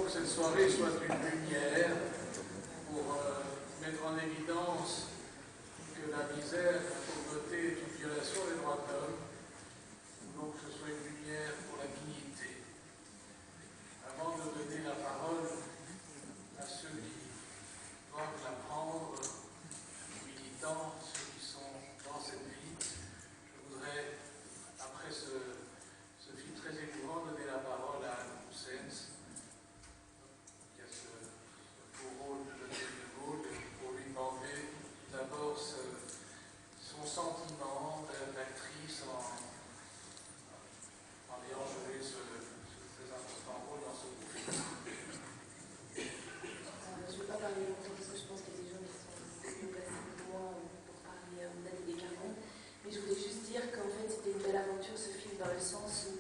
Cette soirée soit une lumière pour mettre en évidence que la misère, la pauvreté est une violation des droits de l'homme. Nous voulons que ce soit une lumière pour la dignité. Avant de donner la parole à ceux qui doivent la prendre, militants, ceux qui sont dans cette vie, je voudrais, après ce film très émouvant, donner la parole à Anne Poussens, rôle de Geneviève de Gaulle, pour lui demander d'abord son sentiment d'actrice en ayant joué ce très important rôle dans ce film. Je ne vais pas parler longtemps parce que je pense qu'il y a des gens qui sont mieux placés que moi pour parler d'Annie Descartes, mais je voulais juste dire qu'en fait c'était une belle aventure ce film dans le sens où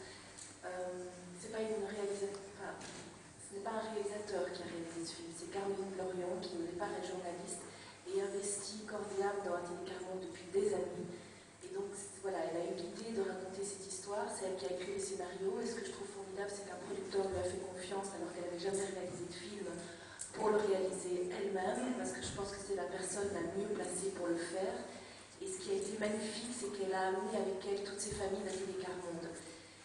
c'est pas une réalisation. Ce n'est pas un réalisateur qui a réalisé ce film, c'est Caroline Lorion, qui au départ est journaliste et investit corps et âme dans Annie Descartes depuis des années. Et donc voilà, elle a eu l'idée de raconter cette histoire, c'est elle qui a écrit les scénarios. Et ce que je trouve formidable, c'est qu'un producteur lui a fait confiance alors qu'elle n'avait jamais réalisé de film pour le réaliser elle-même, parce que je pense que c'est la personne la mieux placée pour le faire. Et ce qui a été magnifique, c'est qu'elle a amené avec elle toutes ces familles d'Annie Descartes.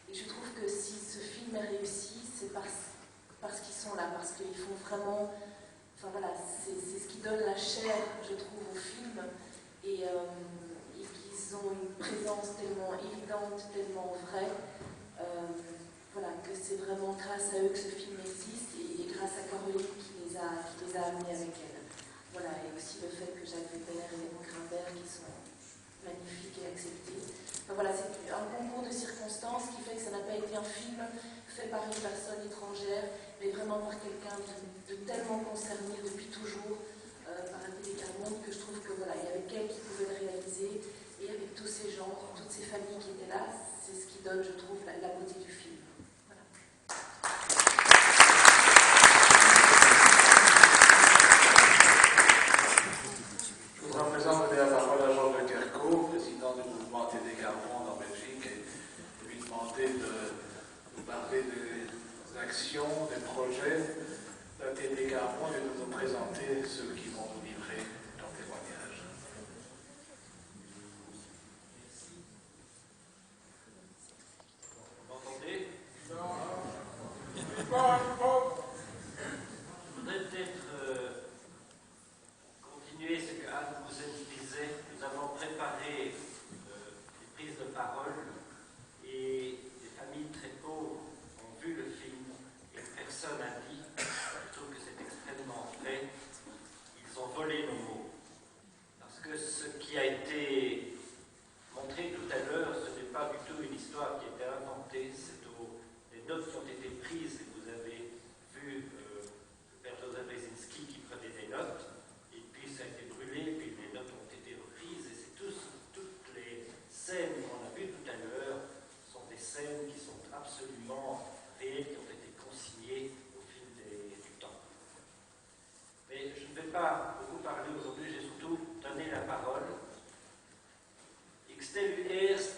Et je trouve que si ce film a réussi, c'est parce qu'ils sont là, parce qu'ils font vraiment, enfin voilà, c'est ce qui donne la chair, je trouve, au film, et qu'ils ont une présence tellement évidente, tellement vraie, voilà, que c'est vraiment grâce à eux que ce film existe, et grâce à Caroline qui les a amenés avec elle. Voilà, et aussi le fait que Jacques Weber et Léon Grimbert, qui sont magnifiques et acceptés. Enfin, voilà, c'est un concours de circonstances qui fait que ça n'a pas été un film fait par une personne étrangère, mais vraiment par quelqu'un de tellement concerné depuis toujours par Annie Descartes, que je trouve que voilà, il y avait qu'elle qui pouvait le réaliser, et avec tous ces gens, toutes ces familles qui étaient là, c'est ce qui donne, je trouve, la beauté du film. Voilà. Je voudrais à présent donner la parole à Jean de Kerckhove, président du mouvement Annie Descartes en Belgique, et lui demander de nous parler des actions, des projets d'Annie Descartes et de nous présenter ceux qui vont nous livrer leur témoignage. Vous m'entendez? Non. Je voudrais peut-être continuer ce que Anne Poussens disait. Nous avons préparé des prises de parole et des familles très pauvres ont vu le film et personne n'a dit. Je trouve que c'est extrêmement vrai. Ils ont volé nos mots. Parce que ce qui a été montré tout à l'heure, ce n'est pas du tout une histoire qui a été inventée, c'est des notes qui ont été prises, et vous avez vu le père Joseph Brzezinski qui prenait des notes, et puis ça a été brûlé, puis les notes ont été reprises, et c'est toutes les scènes qu'on a vues tout à l'heure sont des scènes qui sont absolument réelles, qui ont été consignées au fil du temps. Mais je ne vais pas beaucoup parler aujourd'hui, j'ai surtout donné la parole. Ik stel u eerst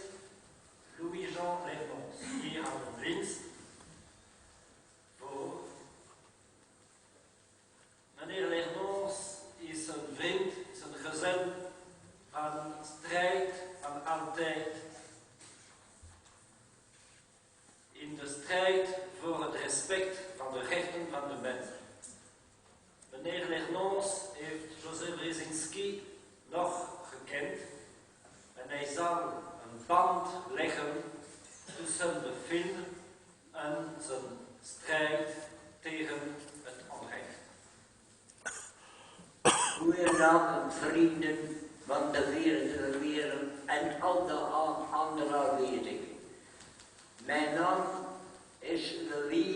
Louis-Jean Lernons hier aan de Linst voor. strijd voor het respect van de rechten van de mens. Meneer Lernoux heeft Joseph Brzezinski nog gekend en hij zal een band leggen tussen de film en zijn strijd tegen het onrecht. Goedenavond vrienden van de vierde wereld en al de andere aanwezigen. Mijn naam is Louis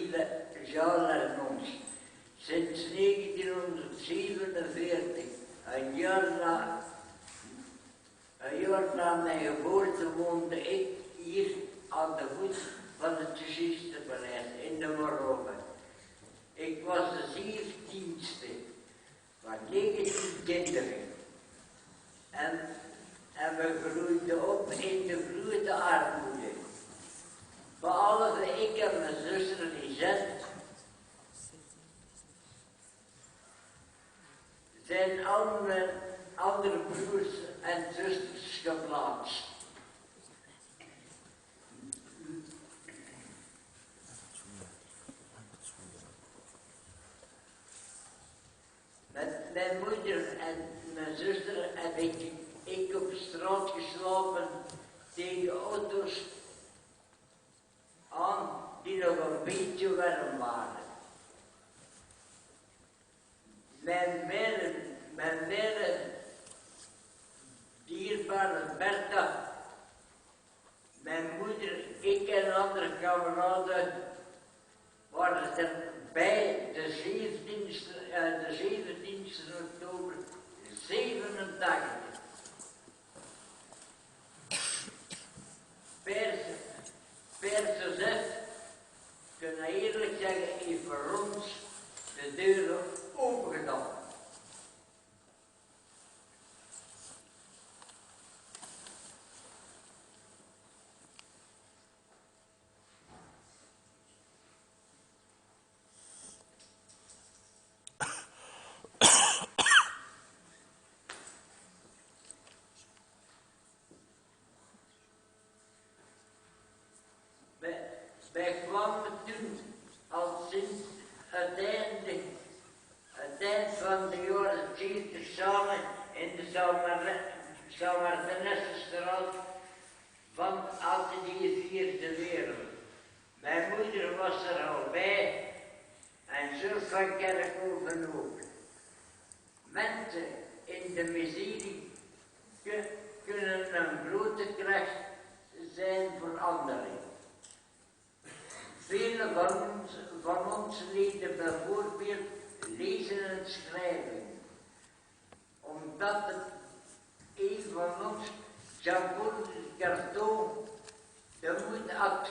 Jean Lernoux. Sinds 1947, een jaar na mijn geboorte, woonde ik hier aan de voet van het Jezuïetenpaleis in de Marokko. Ik was de 17e van 19 kinderen en we groeiden op in de grote armoede. Behalve ik en mijn zuster Lisette zijn al mijn andere broers en zusters geplaatst. Met mijn moeder en mijn zuster heb ik op straat geslapen tegen auto's aan die nog een beetje warm waren. Mijn dierbare Bertha, mijn moeder, ik en andere kameraden waren erbij de 17e oktober 87. Père Joseph, kunnen eerlijk zeggen, heeft voor ons de deuren opengedaan. Wij kwamen toen al sinds het eind van de jaren 70 samen in de Saint-Martinesse-straat van Atelier Vierde Wereld. Mijn moeder was er al bij en Jules van Kerkhoven ook. Mensen in de miserie kunnen een grote kracht zijn voor anderen. Velen van ons leren bijvoorbeeld lezen en schrijven, omdat een van ons, Jean-Paul Carton, de moed had